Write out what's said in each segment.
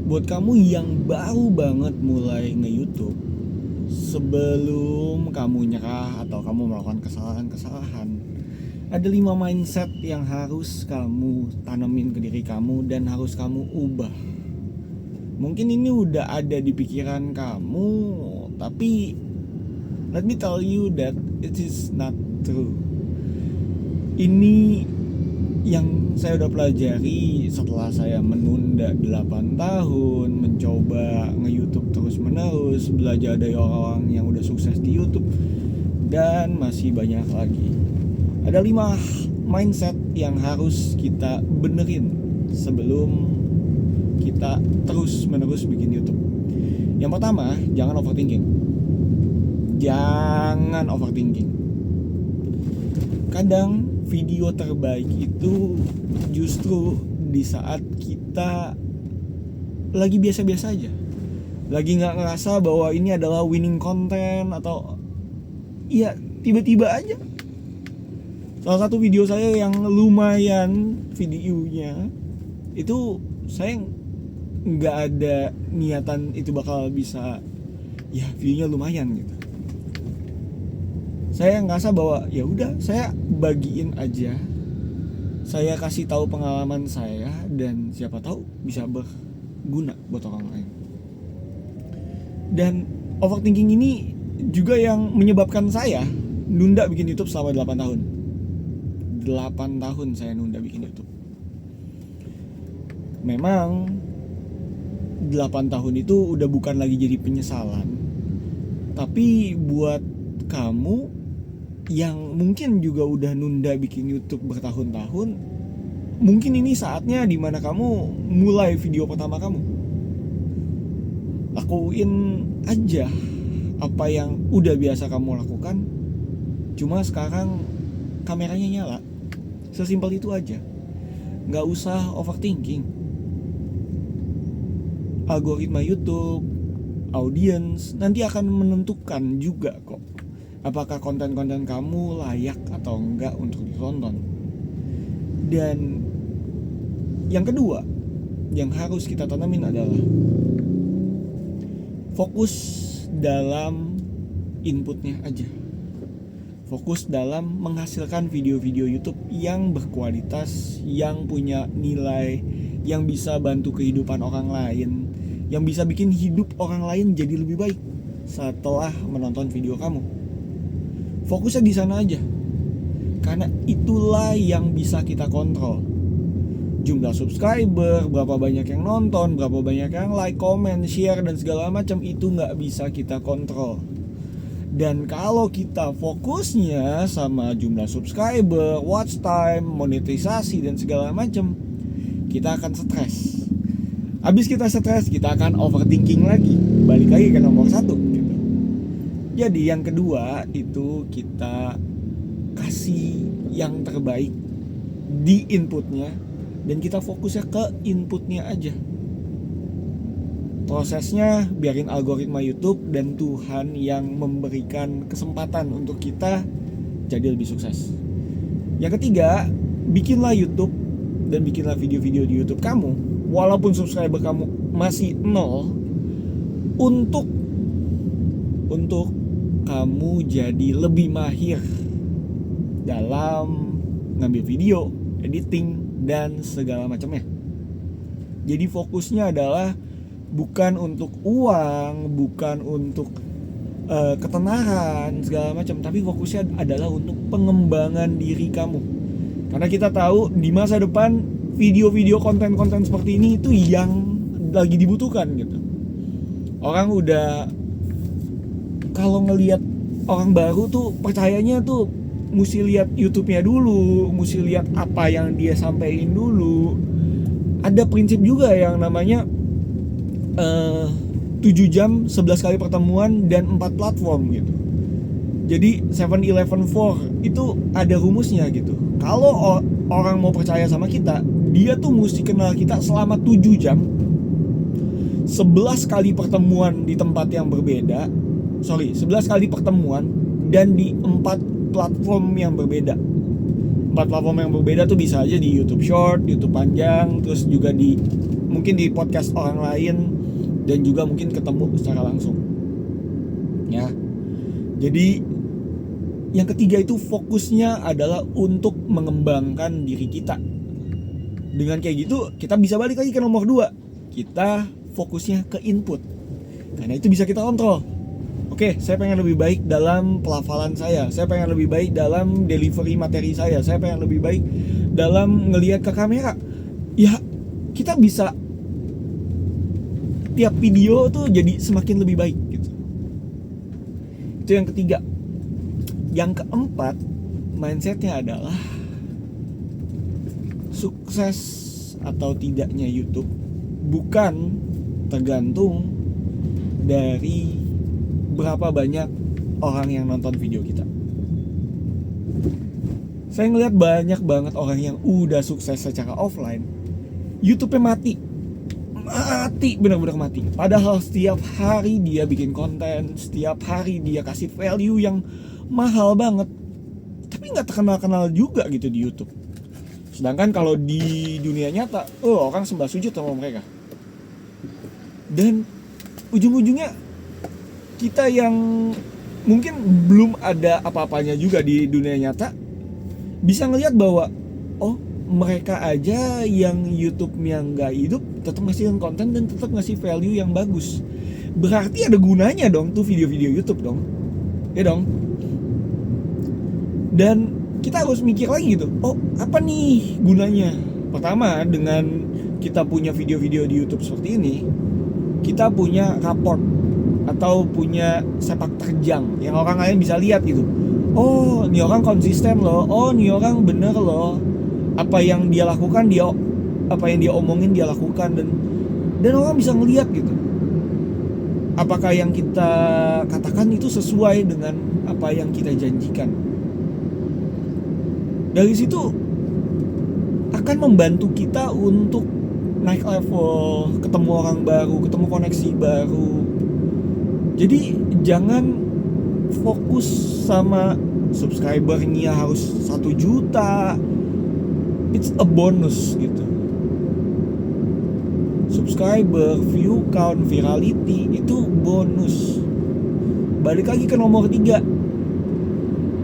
Buat kamu yang baru banget mulai nge-YouTube, sebelum kamu nyerah atau kamu melakukan kesalahan-kesalahan, ada 5 mindset yang harus kamu tanemin ke diri kamu dan harus kamu ubah. Mungkin ini udah ada di pikiran kamu, tapi let me tell you that it is not true. Ini yang saya udah pelajari setelah saya menunda 8 tahun mencoba nge-YouTube terus menerus, belajar dari orang-orang yang udah sukses di YouTube, dan masih banyak lagi. Ada 5 mindset yang harus kita benerin sebelum kita terus menerus bikin YouTube. Yang pertama, jangan overthinking. Jangan overthinking. Kadang video terbaik itu justru di saat kita lagi biasa-biasa aja, lagi gak ngerasa bahwa ini adalah winning content, atau ya tiba-tiba aja. Salah satu video saya yang lumayan videonya itu, saya gak ada niatan itu bakal bisa, ya videonya lumayan gitu. Saya ngerasa bahwa ya udah, saya bagiin aja, saya kasih tahu pengalaman saya, dan siapa tahu bisa berguna buat orang lain. Dan overthinking ini juga yang menyebabkan saya nunda bikin YouTube selama 8 tahun. 8 tahun saya nunda bikin YouTube. Memang 8 tahun itu udah bukan lagi jadi penyesalan, tapi buat kamu yang mungkin juga udah nunda bikin YouTube bertahun-tahun, mungkin ini saatnya dimana kamu mulai video pertama kamu. Lakuin aja apa yang udah biasa kamu lakukan, cuma sekarang kameranya nyala. Sesimpel itu aja. Gak usah overthinking. Algoritma YouTube, audience nanti akan menentukan juga kok apakah konten-konten kamu layak atau enggak untuk ditonton. Dan yang kedua yang harus kita tanamin adalah fokus dalam inputnya aja. Fokus dalam menghasilkan video-video YouTube yang berkualitas, yang punya nilai, yang bisa bantu kehidupan orang lain, yang bisa bikin hidup orang lain jadi lebih baik setelah menonton video kamu. Fokusnya di sana aja, karena itulah yang bisa kita kontrol. Jumlah subscriber, berapa banyak yang nonton, berapa banyak yang like, comment, share, dan segala macam, itu nggak bisa kita kontrol. Dan kalau kita fokusnya sama jumlah subscriber, watch time, monetisasi, dan segala macam, kita akan stres. Habis kita stres, kita akan overthinking lagi, balik lagi ke nomor 1 gitu. Jadi yang kedua itu kita kasih yang terbaik di inputnya, dan kita fokusnya ke inputnya aja. Prosesnya biarin algoritma YouTube dan Tuhan yang memberikan kesempatan untuk kita jadi lebih sukses. Yang ketiga, bikinlah YouTube dan bikinlah video-video di YouTube kamu, walaupun subscriber kamu masih 0, untuk kamu jadi lebih mahir dalam ngambil video, editing, dan segala macamnya. Jadi fokusnya adalah bukan untuk uang, bukan untuk ketenaran segala macam, tapi fokusnya adalah untuk pengembangan diri kamu. Karena kita tahu di masa depan video-video konten-konten seperti ini itu yang lagi dibutuhkan gitu. Orang udah, kalau ngelihat orang baru tuh percayanya tuh mesti lihat YouTube-nya dulu, mesti lihat apa yang dia sampein dulu. Ada prinsip juga yang namanya 7 jam 11 kali pertemuan dan 4 platform gitu. Jadi 7-11-4 itu ada rumusnya gitu. Kalau orang mau percaya sama kita, dia tuh mesti kenal kita selama 7 jam, 11 kali pertemuan di tempat yang berbeda, 11 kali pertemuan dan di 4 platform yang berbeda. 4 platform yang berbeda tuh bisa aja di YouTube Short, YouTube panjang, terus juga di mungkin di podcast orang lain, dan juga mungkin ketemu secara langsung. Ya. Jadi yang ketiga itu fokusnya adalah untuk mengembangkan diri kita. Dengan kayak gitu kita bisa balik lagi ke nomor 2. Kita fokusnya ke input. Karena itu bisa kita kontrol. Oke, saya pengen lebih baik dalam pelafalan saya pengen lebih baik dalam delivery materi saya pengen lebih baik dalam ngelihat ke kamera. Ya, kita bisa tiap video tuh jadi semakin lebih baik gitu. Itu yang ketiga. Yang keempat, mindsetnya adalah sukses atau tidaknya YouTube bukan tergantung dari berapa banyak orang yang nonton video kita. Saya ngeliat banyak banget orang yang udah sukses secara offline, YouTube-nya mati, benar-benar mati. Padahal setiap hari dia bikin konten, setiap hari dia kasih value yang mahal banget, tapi nggak terkenal-kenal juga gitu di YouTube. Sedangkan kalau di dunia nyata, orang sembah sujud sama mereka. Dan ujung-ujungnya kita yang mungkin belum ada apa-apanya juga di dunia nyata bisa ngelihat bahwa mereka aja yang YouTube-nya nggak hidup tetap ngasihin konten dan tetap ngasih value yang bagus. Berarti ada gunanya dong tuh video-video YouTube dong. Ya dong. Dan kita harus mikir lagi gitu, apa nih gunanya? Pertama, dengan kita punya video-video di YouTube seperti ini, kita punya raport atau punya sepak terjang yang orang lain bisa lihat gitu. Ini orang konsisten loh, ini orang bener loh, apa yang dia lakukan apa yang dia omongin dia lakukan, dan orang bisa ngelihat gitu, apakah yang kita katakan itu sesuai dengan apa yang kita janjikan. Dari situ akan membantu kita untuk naik level, ketemu orang baru, ketemu koneksi baru. Jadi jangan fokus sama subscribernya harus 1 juta. It's a bonus gitu. Subscriber, view count, virality itu bonus. Balik lagi ke nomor 3.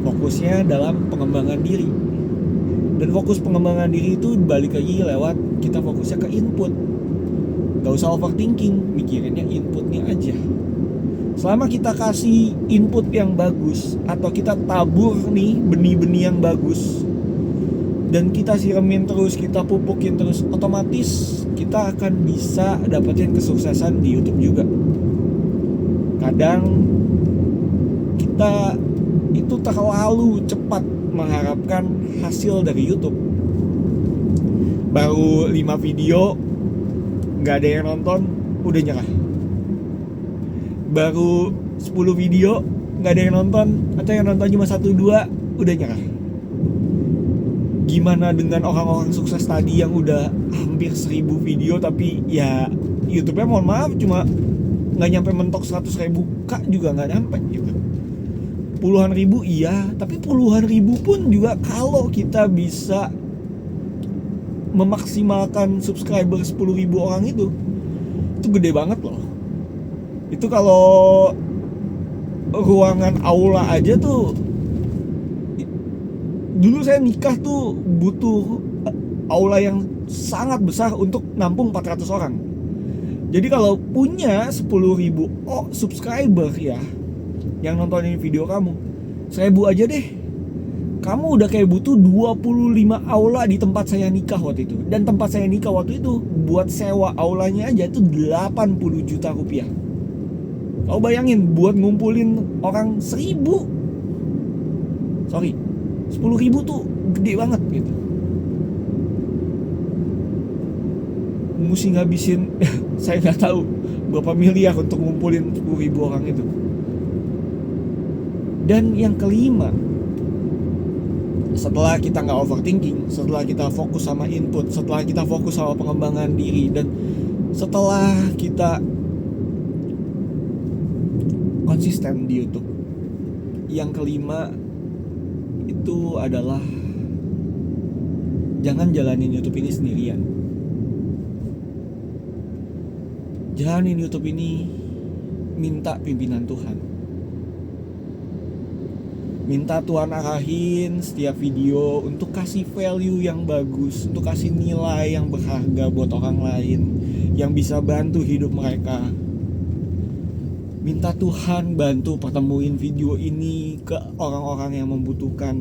Fokusnya dalam pengembangan diri. Dan fokus pengembangan diri itu balik lagi lewat kita fokusnya ke input. Gak usah overthinking, mikirinnya inputnya aja. Selama kita kasih input yang bagus, atau kita tabur nih benih-benih yang bagus, dan kita siramin terus, kita pupukin terus, otomatis kita akan bisa dapetin kesuksesan di YouTube juga. Kadang kita itu terlalu cepat mengharapkan hasil dari YouTube. Baru 5 video gak ada yang nonton, udah nyerah. Baru 10 video gak ada yang nonton, atau yang nonton cuma 1-2, udah nyerah. Gimana dengan orang-orang sukses tadi yang udah hampir 1000 video, tapi ya YouTube-nya mohon maaf cuma gak nyampe mentok 100.000 kak juga gak nyampe gitu. Puluhan ribu iya, tapi puluhan ribu pun juga kalau kita bisa memaksimalkan subscriber 10.000 orang itu gede banget loh. Itu kalau ruangan aula aja tuh, dulu saya nikah tuh butuh aula yang sangat besar untuk nampung 400 orang. Jadi kalau punya 10.000 subscriber ya, yang nontonin video kamu 1.000 aja deh, kamu udah kayak butuh 25 aula di tempat saya nikah waktu itu. Dan tempat saya nikah waktu itu buat sewa aulanya aja itu 80 juta rupiah. Kau bayangin buat ngumpulin orang 10.000 tuh gede banget gitu. Mesti ngabisin saya nggak tahu berapa miliar untuk ngumpulin 10.000 orang itu. Dan yang kelima, setelah kita nggak overthinking, setelah kita fokus sama input, setelah kita fokus sama pengembangan diri, dan setelah kita konsisten di YouTube, yang kelima itu adalah jangan jalanin YouTube ini sendirian. jalanin YouTube ini, minta pimpinan Tuhan. Minta Tuhan arahin setiap video untuk kasih value yang bagus, untuk kasih nilai yang berharga buat orang lain, yang bisa bantu hidup mereka. Minta Tuhan bantu pertemuin video ini ke orang-orang yang membutuhkan.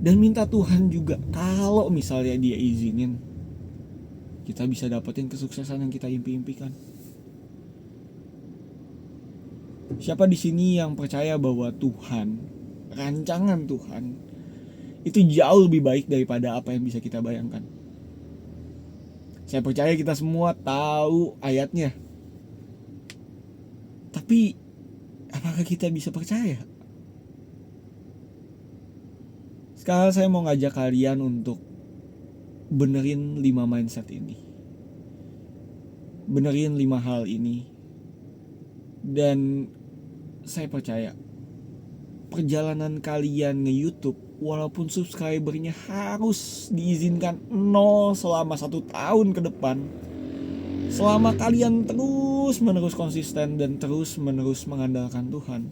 Dan minta Tuhan juga kalau misalnya Dia izinin, kita bisa dapetin kesuksesan yang kita impi-impikan. Siapa di sini yang percaya bahwa Tuhan, rancangan Tuhan itu jauh lebih baik daripada apa yang bisa kita bayangkan? Saya percaya kita semua tahu ayatnya. Tapi apakah kita bisa percaya? Sekarang saya mau ngajak kalian untuk benerin 5 mindset ini. Benerin 5 hal ini. Dan saya percaya perjalanan kalian nge-YouTube, walaupun subscribernya harus diizinkan 0 selama 1 tahun ke depan, selama kalian terus menerus konsisten dan terus menerus mengandalkan Tuhan,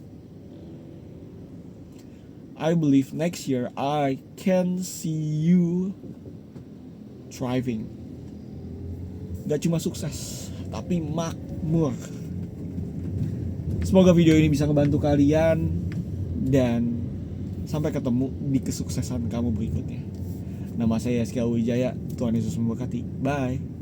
I believe next year I can see you thriving. Gak cuma sukses, tapi makmur. Semoga video ini bisa ngebantu kalian. Dan sampai ketemu di kesuksesan kamu berikutnya. Nama saya Rizky Wijaya. Tuhan Yesus memberkati. Bye.